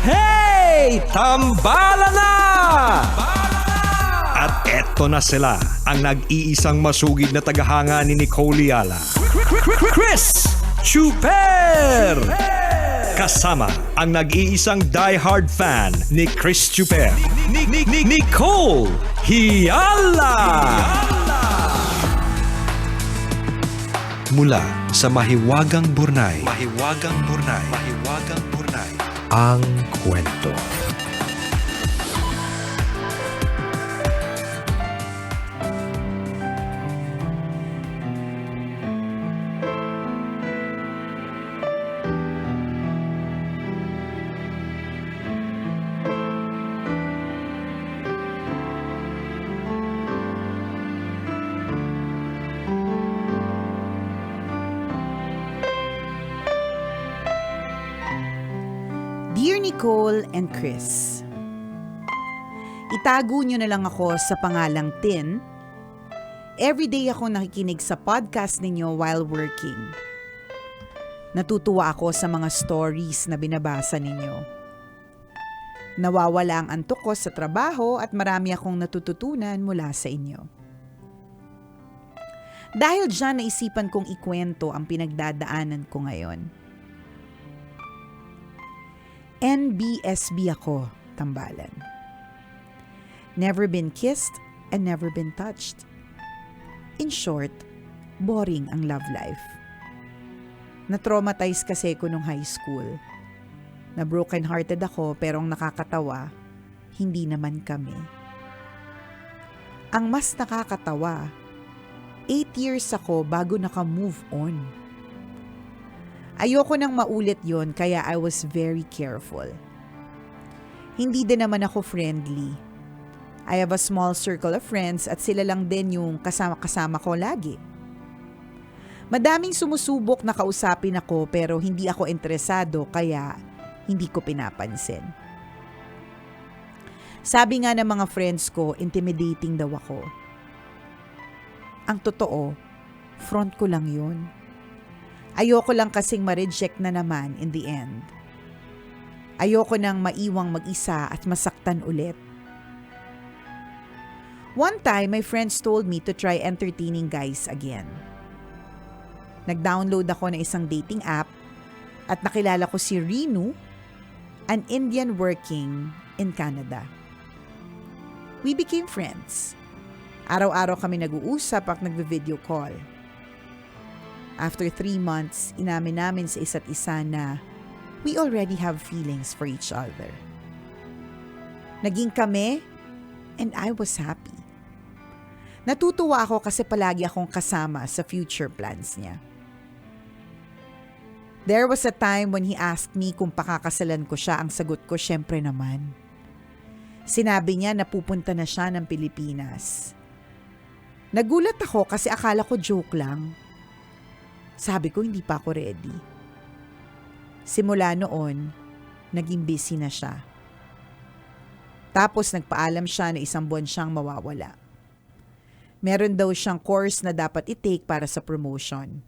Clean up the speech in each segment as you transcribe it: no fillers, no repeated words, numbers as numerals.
Hey! Tambala na! At eto na sila, ang nag-iisang masugid na tagahanga ni Nicole Yala. Chris Chuper! Kasama ang nag-iisang die-hard fan ni Chris Chuper, Nicole Yala! Mula sa Mahiwagang Burnay, ang kwento. Dear Nicole and Chris, itago nyo na lang ako sa pangalang Tin. Everyday ako nakikinig sa podcast ninyo while working. Natutuwa ako sa mga stories na binabasa ninyo. Nawawala ang antok ko sa trabaho at marami akong natututunan mula sa inyo. Dahil dyan naisipan kong ikwento ang pinagdadaanan ko ngayon. NBSB ako, tambalan. Never been kissed and never been touched. In short, boring ang love life. Na-traumatize kasi ko nung high school. Na-broken hearted ako pero ang nakakatawa, hindi naman kami. Ang mas nakakatawa, 8 years ako bago naka-move on. Ayoko nang maulit yon kaya I was very careful. Hindi din naman ako friendly. I have a small circle of friends at sila lang din yung kasama-kasama ko lagi. Madaming sumusubok na kausapin ako pero hindi ako interesado kaya hindi ko pinapansin. Sabi nga ng mga friends ko, intimidating daw ako. Ang totoo, front ko lang yun. Ayoko lang kasing ma-reject na naman in the end. Ayoko nang maiwang mag-isa at masaktan ulit. One time, my friends told me to try entertaining guys again. Nag-download ako ng isang dating app at nakilala ko si Renu, an Indian working in Canada. We became friends. Araw-araw kami nag-uusap at nagve-video call. After 3 months, inamin namin sa isa't isa na we already have feelings for each other. Naging kami and I was happy. Natutuwa ako kasi palagi akong kasama sa future plans niya. There was a time when he asked me kung pakakasalan ko siya. Ang sagot ko, syempre naman. Sinabi niya na pupunta na siya ng Pilipinas. Nagulat ako kasi akala ko joke lang. Sabi ko, hindi pa ako ready. Simula noon, naging busy na siya. Tapos nagpaalam siya na 1 buwan siyang mawawala. Meron daw siyang course na dapat i-take para sa promotion.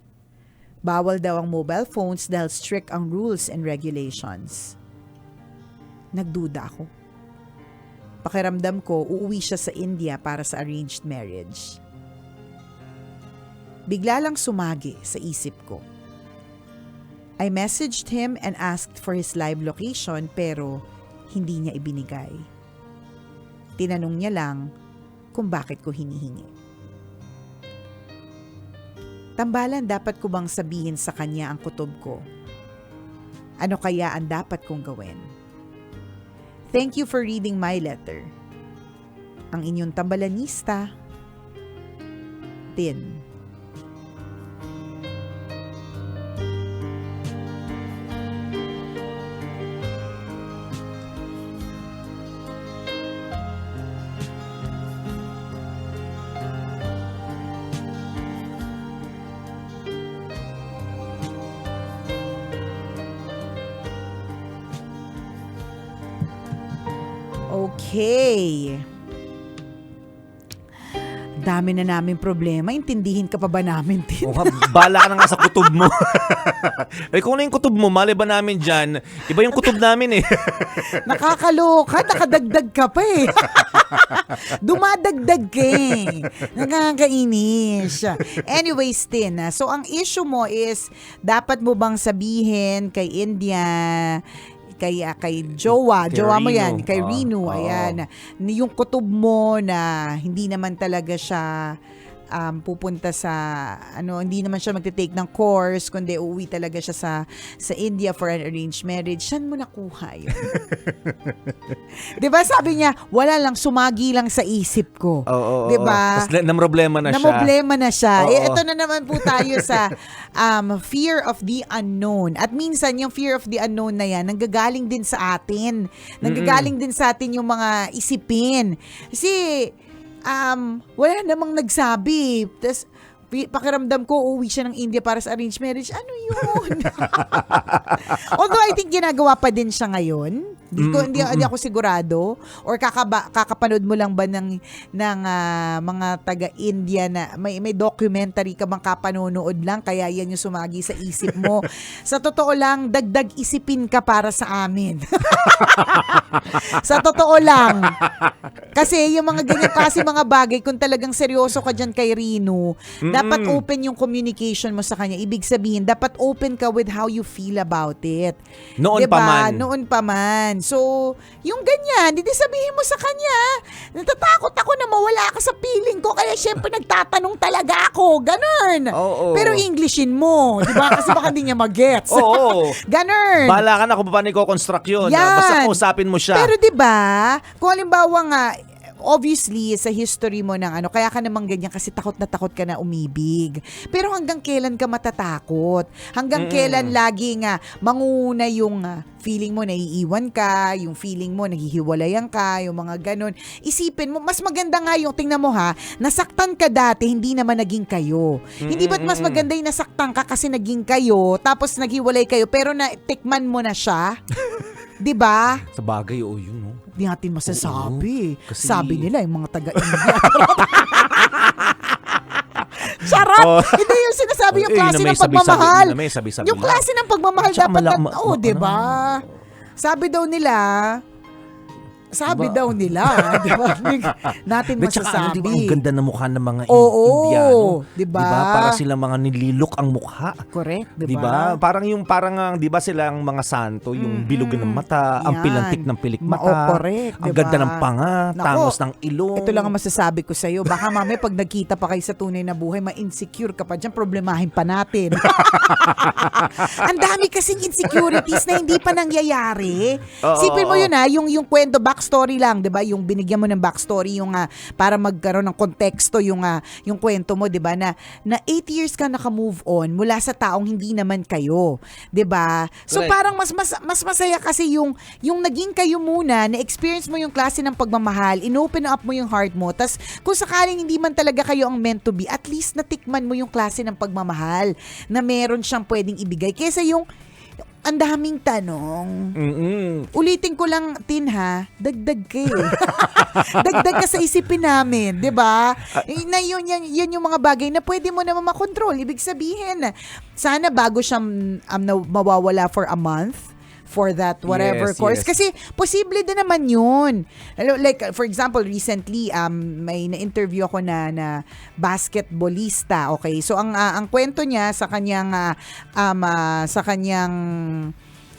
Bawal daw ang mobile phones dahil strict ang rules and regulations. Nagduda ako. Pakiramdam ko, uuwi siya sa India para sa arranged marriage. Bigla lang sumagi sa isip ko. I messaged him and asked for his live location pero hindi niya ibinigay. Tinanong niya lang kung bakit ko hinihingi. Tambalan, dapat ko bang sabihin sa kanya ang kutob ko? Ano kaya ang dapat kong gawin? Thank you for reading my letter. Ang inyong tambalanista, Tin. Okay. Dami na namin problema. Intindihin ka pa ba namin, Tin? O, bala ka na nga sa kutob mo. Eh, kung ano yung kutob mo, mali ba namin dyan? Iba yung kutob namin eh. Nakakaloka, nakadagdag ka pa eh. Dumadagdag ka eh. Nakakainis. Anyways, Tin, so ang issue mo is, dapat mo bang sabihin kay India, kay Jowa mo Rino. yan, kay Rino, ayan, yung kutob mo na hindi naman talaga siya pupunta sa hindi naman siya magte-take ng course, kundi uuwi talaga siya sa India for an arranged marriage. Saan mo nakuha yun? 'Di ba sabi niya, wala lang, sumagi lang sa isip ko. 'Di ba? Tapos namroblema na siya. Namroblema na siya. Oo. Ito na naman po tayo sa fear of the unknown. At minsan yung fear of the unknown na yan, nanggagaling din sa atin. Nanggagaling din sa atin yung mga isipin. Kasi wala namang nagsabi. Tapos, pakiramdam ko, uuwi siya ng India para sa arranged marriage. Ano yun? Although, I think ginagawa pa din siya ngayon. Hindi ako sigurado. Or kakapanood mo lang ba ng mga taga-India na may documentary ka bang kapanonood lang, kaya yan yung sumagi sa isip mo. Sa totoo lang, dagdag isipin ka para sa amin. Sa totoo lang. Kasi yung mga ganyan kasi mga bagay, kung talagang seryoso ka dyan kay Rino, dapat open yung communication mo sa kanya. Ibig sabihin, dapat open ka with how you feel about it. Noon diba? pa man. Noon pa man. So, yung ganyan, hindi sabihin mo sa kanya, natatakot ako na mawala ka sa feeling ko, kaya syempre nagtatanong talaga ako. Ganon. Oo. Pero Englishin mo, di ba? Kasi baka hindi niya mag-gets. Oo. Ganon. Bahala ka na kung paano i-construct yun. Yan. Basta usapin mo siya. Pero 'di ba, kung halimbawa nga, obviously sa history mo ng kaya ka namang ganyan kasi takot ka na umibig. Pero hanggang kailan ka matatakot? Hanggang kailan lagi nga manguna yung feeling mo naiiwan ka, yung feeling mo nahihiwalayan ka, yung mga ganon. Isipin mo, mas maganda nga yung, tingnan mo ha, nasaktan ka dati, hindi naman naging kayo. Hindi ba't mas maganda yung nasaktan ka kasi naging kayo, tapos naghiwalay kayo, pero tikman mo na siya? 'Di ba? Sa bagay, yun, no? Hindi natin masasabi. Kasi Sabi nila yung mga taga-India. Charot! Hindi yung sinasabi yung klase ng pagmamahal. Yung klase ng pagmamahal dapat di ba? Sabi daw nila, di ba? Natin masasabi. Diba, ang ganda ng mukha ng mga Oo, Indiano. diba? Para silang mga nililok ang mukha. Correct, di Diba? ba? Parang di ba silang mga santo, yung bilog ng Yan. mata, ang pilantik ng pilik mata. Correct, ang diba? ganda ng panga, Nako, tangos ng ilong. Ito lang ang masasabi ko sa'yo. Baka mamaya pag nagkita pa kayo sa tunay na buhay, ma-insecure ka pa dyan, problemahin pa natin. Ang dami kasing insecurities na hindi pa nangyayari. Sipin mo yun yung kwento, backstory lang, 'di ba? Yung binigyan mo ng backstory, yung para magkaroon ng konteksto yung kwento mo, 'di ba? Na 8 years ka naka-move on mula sa taong hindi naman kayo, 'di ba? So Right. parang mas masaya kasi yung naging kayo muna, na experience mo yung klase ng pagmamahal, inopen up mo yung heart mo. Tas kung sakaling hindi man talaga kayo ang meant to be, at least natikman mo yung klase ng pagmamahal na meron siyang pwedeng ibigay. Kesa yung ang daming tanong. Ulitin ko lang, Tin, ha? Dagdag ka eh. Dagdag ka sa isipin namin, di ba? Na yun yung mga bagay na pwede mo naman makontrol. Ibig sabihin, sana bago siya mawawala for a month, for that whatever Yes, course. yes. Kasi posible din naman yun. Like, for example, recently, may na-interview ako na basketballista. Okay? So, ang kwento niya sa kanyang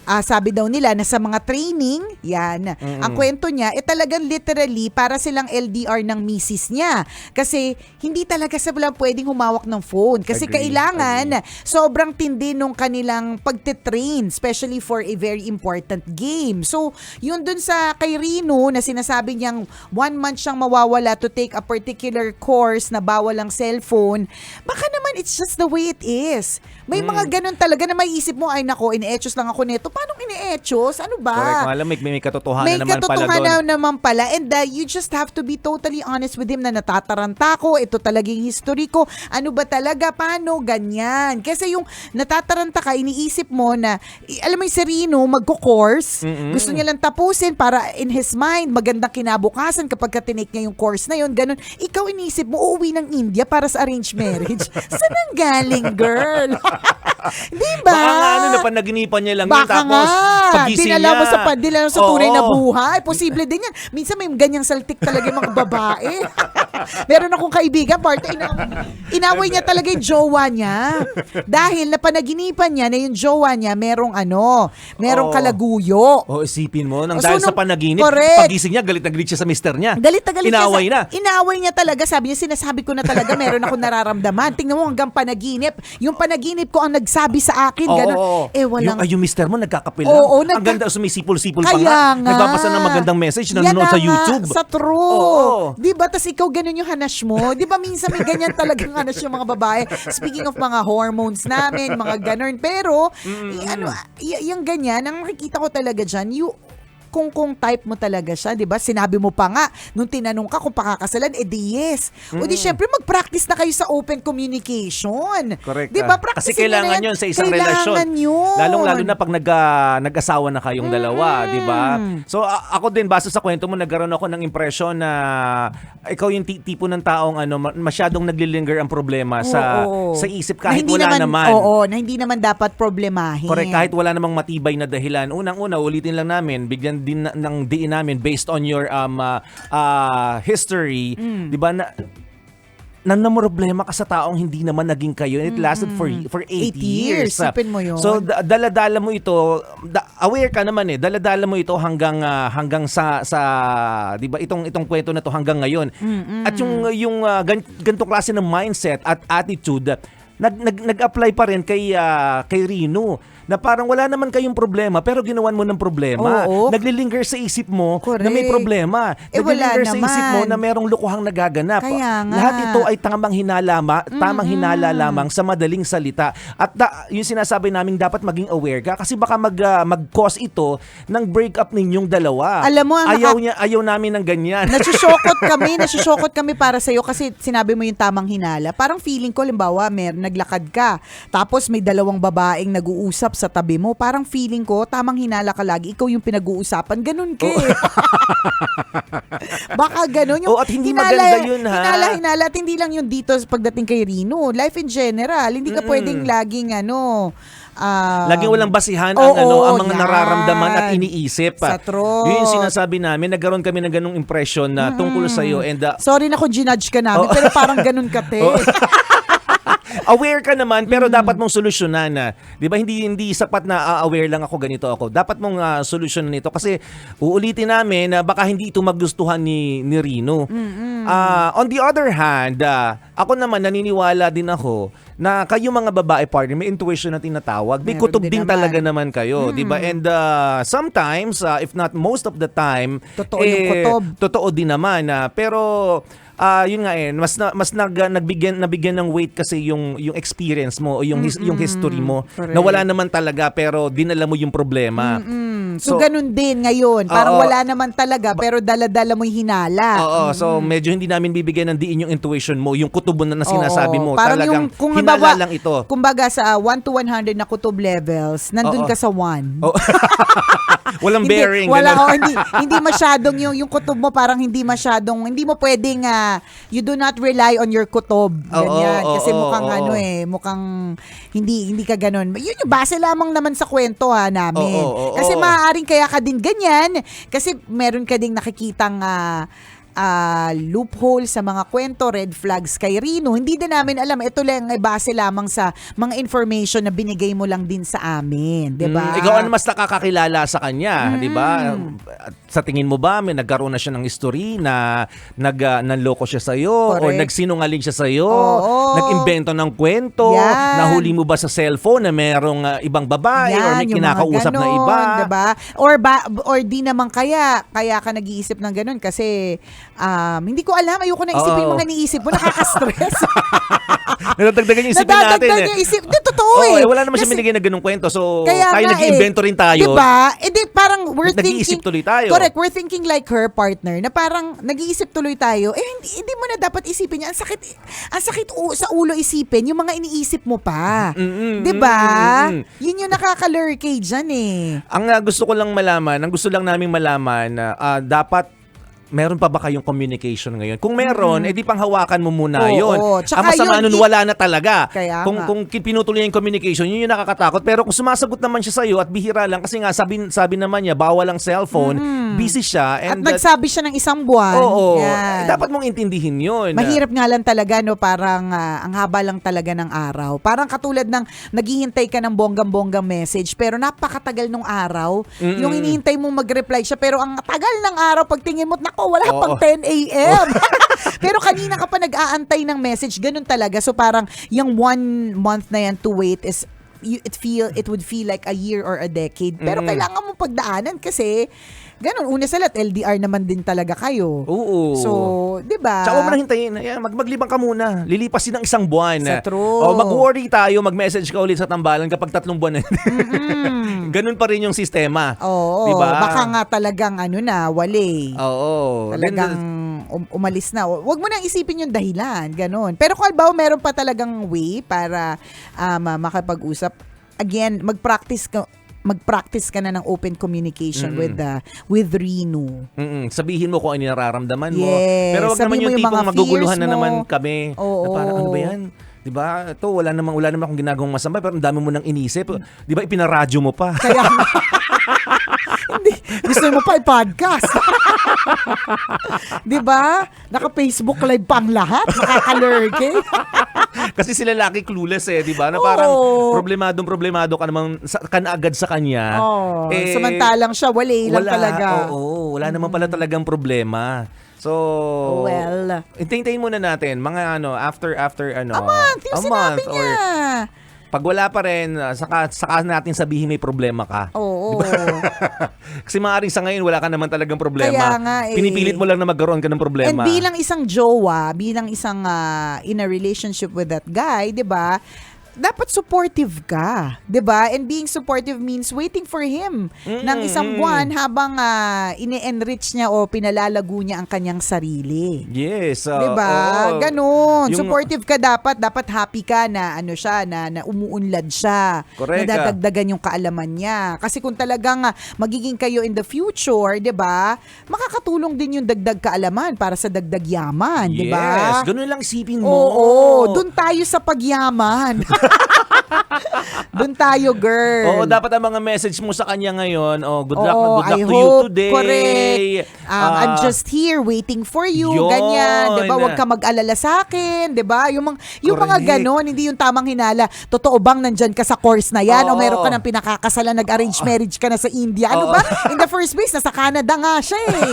sabi daw nila na sa mga training, yan, ang kwento niya, talagang literally para silang LDR ng misis niya. Kasi hindi talaga sila pwedeng humawak ng phone. Kasi kailangan sobrang tindi nung kanilang pagtitrain, especially for a very important game. So, yun dun sa kay Rino na sinasabi niyang 1 month siyang mawawala to take a particular course na bawal ang cellphone, baka naman it's just the way it is. May mga ganun talaga na may isip mo, ay nako, ine-etchos lang ako nito, paano ini-etchos? Ano ba? Correct. Alam, may katotohanan May naman pala doon. katotohanan naman pala. And you just have to be totally honest with him na natataranta ko, ito talagang history ko. Ano ba talaga? Paano? Ganyan. Kasi yung natataranta ka, iniisip mo na, alam mo yung Serino, magko-course. Gusto niya lang tapusin para in his mind, magandang kinabukasan kapag ka-tinake niya yung course na yun. Ganun. Ikaw iniisip mo, uuwi ng India para sa arranged marriage. Saan ang galing, girl? Diba? Baka nga napanaginipan niya lang yun. Baka Tapos, nga, pagising dinala mo niya. dinala mo sa tunay Oo. na buhay. Posible din yan. Minsan may ganyang saltik talaga yung mga babae. Meron akong kaibigan, partner, inaway niya talaga yung jowa niya. Dahil napanaginipan niya na yung jowa niya merong Oo. kalaguyo. Isipin mo, nang So, dahil sa nung- panaginip, correct. pagising niya, galit na galit siya sa mister niya. Galit na galit Inaway siya. na. Inaway niya talaga. Sabi niya, sinasabi ko na talaga, meron ako nararamdaman. Tingnan mo hanggang panaginip. Yung panaginip ko ang nagsabi sa akin. Ganun. Walang... Yung mister mo nagkakape lang. Oo, Ang ganda, sumisipol-sipol pa Kaya nga. nga. Nagbabasa ng magandang message, Yan nanonood na sa nga, YouTube. Sa true. Oo. Diba? Tas ikaw ganun yung hanash mo. Diba minsan may ganyan talagang hanash yung mga babae. Speaking of mga hormones namin, mga ganun. Pero, yung ganyan, ang makikita ko talaga dyan, kung type mo talaga siya, 'di ba? Sinabi mo pa nga nung tinanong ka kung pakakasalan, di yes. O di syempre mag-practice na kayo sa open communication. Correct. 'Di ba? Kasi Practice kailangan yun sa isang relasyon. Yun. Lalong-lalo na pag nag-asawa na kayong dalawa, 'di ba? So ako din base sa kwento mo, nagkaroon ako ng impression na ikaw yung tipo ng taong masyadong naglilinger ang problema sa isip kahit wala naman. Oo, na hindi naman dapat problemahin. Correct, kahit wala namang matibay na dahilan. Unang-una, ulitin lang namin, bigyan din ng diin namin based on your history, 'di ba, na problema ka sa taong hindi naman naging kayo, and it lasted for 8 years. Sipin mo yun. So dala-dala mo ito, aware ka naman dala-dala mo ito hanggang sa 'di ba, itong kwento na to hanggang ngayon. At yung ganitong klase ng mindset at attitude nag-apply pa rin kay Rino, na parang wala naman kayong problema pero ginawan mo ng problema. Oo. Naglilinger sa isip mo Correct. na may problema. Wala Naglilinger sa isip mo naman. na merong lukuhang nagaganap. Kaya nga. Lahat ito ay tamang hinala lamang sa madaling salita. At yung sinasabi namin, dapat maging aware ka kasi baka mag-cause ito ng breakup ninyong dalawa. Alam mo, ayaw namin ng ganyan. Nasusokot kami para sa'yo kasi sinabi mo yung tamang hinala. Parang feeling ko, limbawa, naglakad ka, tapos may dalawang babaeng nag-uusap sa tabi mo. Parang feeling ko, tamang hinala ka lagi, ikaw yung pinag-uusapan. Ganun ka eh. Baka ganun. Yung at hindi maganda yun, ha? Hinala. At hindi lang yun dito pagdating kay Rino. Life in general. Hindi ka pwedeng laging laging walang basihan ang mga nararamdaman at iniisip. Sa truth. Yun yung sinasabi namin, nagkaroon kami ng ganung impression na tungkol sa iyo, and sorry na kung ginudge ka namin, pero parang ganun ka, te. aware ka naman pero dapat mong solusyonan na. 'Di ba, hindi sapat na aware lang ako, ganito ako. Dapat mong solusyonan ito kasi uulitin namin na baka hindi ito magustuhan ni Rino. On the other hand, ako naman naniniwala din ako na kayo mga babae partner, may intuition na tinatawag. May Meron kutob din din naman. talaga naman kayo, 'di ba? And sometimes, if not most of the time, Totoo yung kutob. Totoo din naman. Pero yun nga nabigyan ng weight kasi yung experience mo o yung history mo. Correct. Na wala naman talaga pero dinala mo yung problema. So, ganun din ngayon. Parang wala naman talaga pero dala-dala mo yung hinala. Oo, so medyo hindi namin bibigyan ng diin yung intuition mo, yung kutob na sinasabi mo. Parang Talagang kung hinala halimbawa, lang ito. Kumbaga sa 1 to 100 na kutob levels, nandun ka sa 1. Oh. Walang bearing. ganun. Hindi masyadong yung kutob mo, parang hindi mo pwedeng you do not rely on your kutob. Ganyan. Kasi mukhang mukhang hindi ka ganun. Yun yung base lamang naman sa kwento namin. Kasi maaaring kaya ka din ganyan kasi meron ka ding nakikitang loophole sa mga kwento, red flags kay Rino. Hindi din namin alam. Ito lang ay base lamang sa mga information na binigay mo lang din sa amin. Diba? Ikaw ano mas nakakakilala sa kanya, di ba? Sa tingin mo ba may nagkaroon na siya ng history na nanloko siya sa'yo? Correct. O nagsinungaling siya sa'yo? Oo. Nag-imbento ng kwento? Yan. Nahuli mo ba sa cellphone na merong ibang babae? Or may yung kinakausap mga na ganon, iba? Diba? Or di naman kaya ka nag-iisip ng ganun kasi hindi ko alam, ayoko na isipin yung Oo. mga iniisip mo, nakaka-stress. Nadadagdagan yung isipin natin. Nadadagdag yung isip. Di, totoo Oo, eh. wala naman siya Kasi- binigay na ganung kwento. So, Kaya tayo nga nag-iimbento rin tayo. Diba? Di parang we're Nag-iisip thinking. tuloy tayo. Correct. We're thinking like her partner na parang nag-iisip tuloy tayo. Hindi mo na dapat isipin niya. Ang sakit sa ulo isipin yung mga iniisip mo pa. Diba? Yun yung nakaka-lurkay dyan eh. Ang gusto ko lang malaman, ang gusto lang naming malaman, dapat meron pa ba kayong communication ngayon? Kung meron, edi panghawakan mo muna Oo, yun. oo. Tsaka Ang masama yun, nun, wala na talaga. Kaya Kung nga. pinutuloy yung communication, yun yung nakakatakot. Pero kung sumasagot naman siya sa'yo at bihira lang, kasi nga sabi naman niya, bawal ang cellphone, busy siya. At And nagsabi siya ng isang buwan. oo, Yan. dapat mong intindihin yun. Mahirap nga lang talaga, no? Parang ang haba lang talaga ng araw. Parang katulad ng naghihintay ka ng bonggang-bonggang message pero napakatagal nung araw. Yung hinihintay mo mag-reply siya pero ang tagal ng araw pagtingin mo, nako, wala pang 10 a.m. Pero kanina ka pa nag-aantay ng message. Ganun talaga. So parang yung 1 month na yan to wait is it would feel like a year or a decade. Pero kailangan mo pagdaanan kasi ganun, una sa lahat, LDR naman din talaga kayo. Oo. So, di ba? Tsaka huwag mo na hintayin. Ayan, maglibang ka muna. Lilipas din ng isang buwan. Sa true. O mag-worry tayo, mag-message ka ulit sa tambalan kapag 3 buwan na. Ganun pa rin yung sistema. Oo. Diba? Baka nga talagang wali. Oo. Talagang umalis na. Huwag mo nang isipin yung dahilan. Ganun. Pero kung albaw, meron pa talagang way para makapag-usap. Again, mag-practice ka na ng open communication with Rinu. Sabihin mo kung ano yung nararamdaman mo. Yes. Pero wag naman Sabihin mo yung yung tipong mga maguguluhan fears na mo. naman kami. Oo. Na parang ano ba yan? 'Di ba? Ito wala namang akong ginagawang masama pero ang dami mo nang inisip. 'Di ba ipinaradyo mo pa? Kaya hindi. Gusto mo pa i-podcast. Di ba? Naka-Facebook live pang lahat. Nakakalurke. Kasi sila laki clueless 'di ba? Na parang Oo. problemado ka naman agad sa kanya. Oh, samantalang siya, wali lang talaga. Oo, wala naman pala talagang problema. So, Well, hintayin muna natin mga after a month, yung sinabi or niya. pag wala pa rin, saka natin sabihin may problema ka. Oo. Kasi maaaring sa ngayon wala ka naman talagang problema. Kaya nga eh. Pinipilit mo lang na magkaroon ka ng And problema. bilang isang jowa, bilang isang in a relationship with that guy, 'di ba? Dapat supportive ka, 'di ba? And being supportive means waiting for him ng isang buwan habang ine-enrich niya o pinalalago niya ang kanyang sarili. Yes. 'Di ba? oo. Ganun. Yung- Supportive ka dapat happy ka na siya na umuunlad siya. Correct. Na dadagdagan yung kaalaman niya. Kasi kung talagang magiging kayo in the future, 'di ba? Makakatulong din yung dagdag kaalaman para sa dagdag yaman, 'di ba? Yes. Ganun lang isipin mo. Oo, doon tayo sa pagyaman. Doon tayo, girl. Oo, dapat ang mga message mo sa kanya ngayon, good luck I to you hope, today. correct. I'm just here waiting for you. Yun. Ganyan, 'di ba? Huwag ka mag-alala sa akin, 'di ba? Yung mga Correct. ganon, hindi yung tamang hinala. Totoo bang nandyan ka sa course na 'yan o Oo. meron ka ng pinakakasalan, nag-arrange marriage ka na sa India? Ano Oo. ba? In the first place, nasa Canada nga siya eh.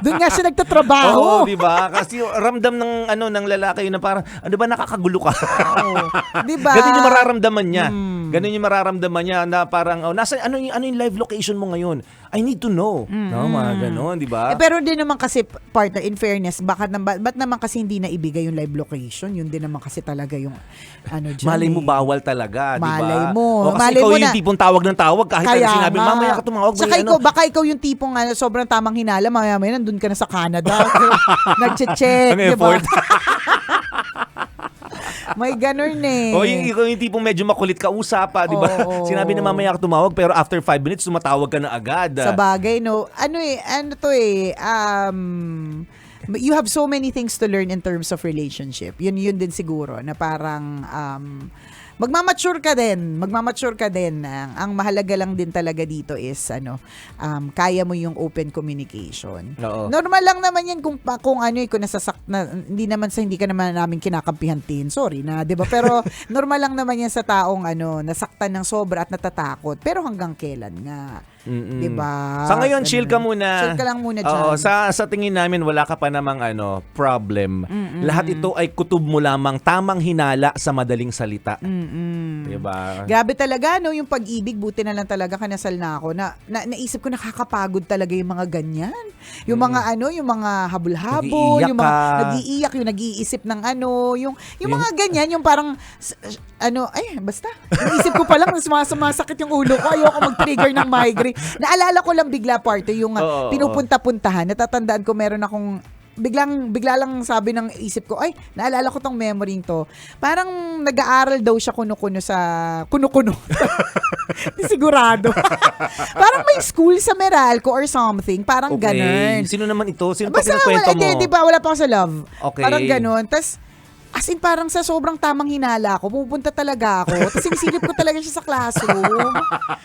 Doon nga siya nagtatrabaho. Oo, di ba? Kasi yung ramdam ng lalaki yun na parang, ano ba, nakakagulo ka? Oo. 'Di ba? Ganun yung mararamdaman niya. Ganun yung mararamdaman niya na parang, nasa ano yung live location mo ngayon? I need to know. No, mga ganun, di ba? Pero din naman kasi, partner, in fairness, ba't naman kasi hindi na ibigay yung live location? Yun din naman kasi talaga yung dyan. Malay mo, eh. bawal talaga, di ba? Malay mo. O, kasi Malay ikaw mo yung na. tipong tawag ng tawag kahit Kaya ano sinabi, nga. mamaya ka tumawag. Tsaka baka ikaw yung tipong sobrang tamang hinala, mamaya nandun ka na sa Canada. Nagche-check, Ang di ba? effort. May ganun eh. O yung tipong medyo makulit ka usapa, di ba? Oo. Sinabi na mamaya ka tumawag pero after 5 minutes tumatawag ka na agad. Sa bagay, no? You have so many things to learn in terms of relationship. Yun din siguro na parang magmamature ka din. Ang mahalaga lang din talaga dito is kaya mo yung open communication. Oo. Normal lang naman yan kung hindi ka naman namin kinakampihan tin. Sorry na, 'di ba? Pero normal lang naman yan sa taong nasaktan ng sobra at natatakot. Pero hanggang kailan nga? Diba? Sa ngayon, chill ka Ganun. muna. Chill ka lang muna dyan. Oo, sa tingin namin, wala ka pa namang problem. Lahat ito ay kutob mo lamang, tamang hinala sa madaling salita. Diba? Grabe talaga, no? Yung pag-ibig, buti na lang talaga kanasal na ako. Naisip ko nakakapagod talaga yung mga ganyan. Yung mga yung mga habol-habol, Nag-iiyak yung mga ka. nag-iiyak, yung nag-iisip ng yung mga ganyan, yung parang basta. Naisip ko pa lang, sumasakit yung ulo ko. Ayoko mag-trigger ng migraine. Naalala ko lang bigla party yung Oo, pinupunta-puntahan. Natatandaan ko meron akong bigla lang sabi ng isip ko, naalala ko tong memory to. Parang nag-aaral daw siya kuno-kuno sa kuno-kuno. Di sigurado. Parang may school sa Meralco or something. Parang ganun. Sino naman ito? Sino Basta kinukwento mo? di ba, wala pa ako sa love. Okay. Parang ganun. Tas, as in, parang sa sobrang tamang hinala ko, pupunta talaga ako. Tapos sinisilip ko talaga siya sa classroom.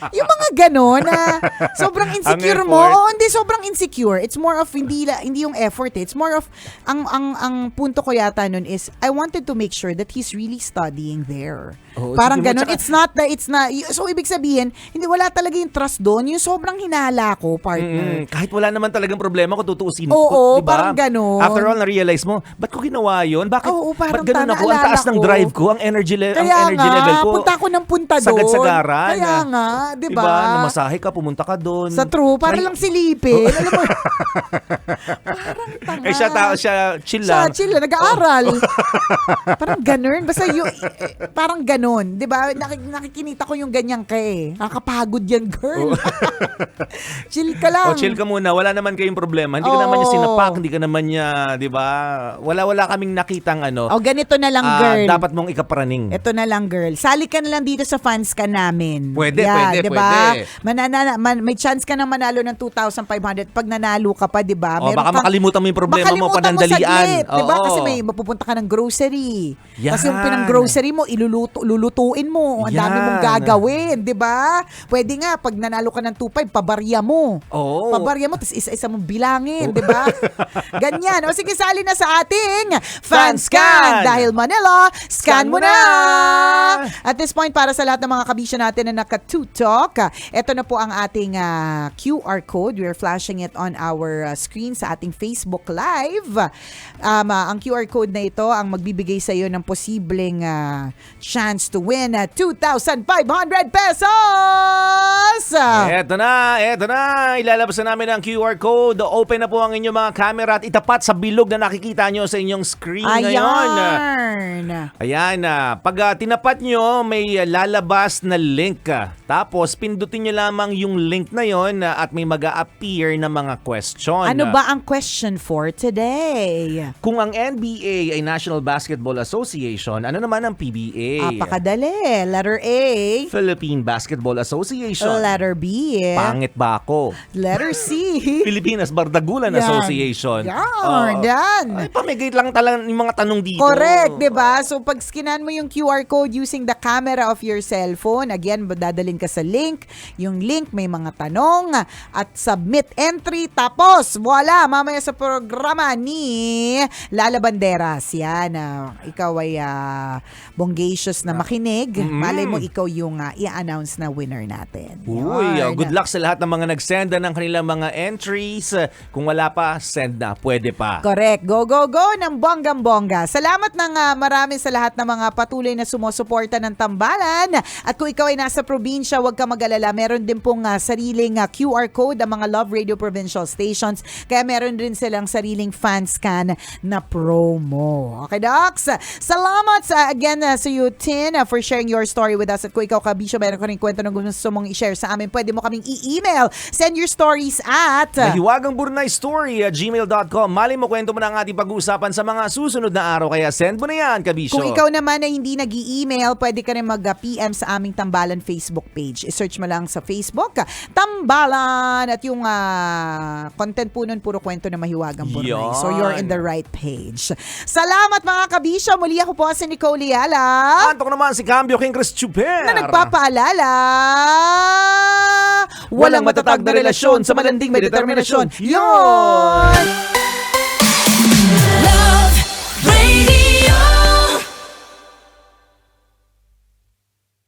Yung mga ganon na sobrang insecure mo. effort. Oo, hindi, sobrang insecure. It's more of, hindi yung effort. It's more of, ang punto ko yata nun is, I wanted to make sure that he's really studying there. Oo, Parang sige mo, ganon. tsaka- It's not, so ibig sabihin, hindi, wala talaga yung trust doon. Yung sobrang hinala ko, partner. Kahit wala naman talagang problema kung tutuusin Oo, diba? parang ganon. After all, na-realize mo, ba't ko ginawa yun? Bakit, Oo, parang ba't ganun ako? Ang naalala taas ng ko. drive ko, ang energy level ko. Punta ako ng punta doon. Sagad-sagaran. Kaya nga, di ba? Diba? Namasahe ka, pumunta ka doon. Sa true, para lang silipin. Alam mo, parang tanga. Siya chill Siya, lang. chill lang, nag-aaral. Parang ganun. Basta parang ganun. Di ba? Nakikinita ko yung ganyan ka eh. Nakakapagod yan, girl. Chill ka lang. Chill ka muna. Wala naman kayong problema. Hindi ka Oo. naman niya sinapak. Hindi ka naman niya, di ba? Wala kaming nakitang Ganito na lang, girl. dapat mong ikaparaning. Ito na lang, girl. Sali ka na lang dito sa fans ka namin. Pwede. Diba? May chance ka na manalo ng 2,500 pag nanalo ka pa, diba? Baka makalimutan mo yung problema mo, makalimutan panandalian. saglit, diba? Oo. Kasi may mapupunta ka ng grocery. Yan. Kasi yung pinang-grocery mo, lulutuin mo. Ang dami Yan. mong gagawin, diba? Pwede nga, pag nanalo ka ng 2,500, pabarya mo. Oo. Pabarya mo, tapos isa-isa mong bilangin, diba? Ganyan. O sige, sali na sa ating Fanscan. Dahil Manila, scan mo na! At this point, para sa lahat ng mga kabisya natin na naka-tutok, ito na po ang ating QR code. We're flashing it on our screen sa ating Facebook Live. Ang QR code na ito ang magbibigay sa iyo ng posibleng chance to win 2,500 pesos! Eto na. Ilalabas na namin ang QR code. Open na po ang inyong mga camera at itapat sa bilog na nakikita nyo sa inyong screen ngayon. Ayan. Pag tinapat nyo, may lalabas na link. Tapos, pindutin nyo lamang yung link na yon at may mag-a-appear na mga question. Ano ba ang question for today? Kung ang NBA ay National Basketball Association, ano naman ang PBA? Apakadali. Letter A. Philippine Basketball Association. Letter B. Pangit ba ako? Letter C. Pilipinas Bardagulan Yan. Association. Yan. Ay, pamigay lang talaga yung mga tanong dito. Correct, 'di ba? So pag skinan mo yung QR code using the camera of your cellphone, again, dadalhin ka sa link. Yung link may mga tanong at submit entry, tapos voila, mamaya sa programa ni Lala Banderas. Yan, ikaw ay bonggacious na makinig. Malay mo ikaw yung i-announce na winner natin. Uy, Yan. good luck sa lahat ng mga nagsenda ng kanilang mga entries. Kung wala pa, send na. Pwede pa. Correct. Go, go, go ng bonggang-bongga. Salamat ng marami sa lahat ng mga patuloy na sumusuporta ng Tambalan. At kung ikaw ay nasa probinsya, huwag ka mag-alala. Meron din pong sariling QR code ang mga Love Radio Provincial Stations. Kaya meron din silang sariling fanscan na promo. Okay, Docs? Salamat again sa you, Tin, for sharing your story with us. At kung ikaw, kabisyo, meron ka rin kwento na gusto mong i-share sa amin, pwede mo kaming i-email. Send your stories at mahiwagangburnay@gmail.com. Mali mo, kwento mo na ang ating pag-uusapan sa mga susunod na araw. Kaya send mo na yan, kabisyo. kung ikaw naman ay hindi nag-i-email, pwede ka rin mag-PM sa aming Tambalan Facebook page. I-search mo lang sa Facebook, Tambalan. At yung content po nun, puro kwento na Mahiwagang Burnay. Yan. So you're in the right page. Salamat mga kabisyo. Muli ako po si Nicole Liala. Antok naman si Cambio King Chris Chuper. Na nagpapaalala, walang matatag na relasyon sa malanding may determinasyon. Yon!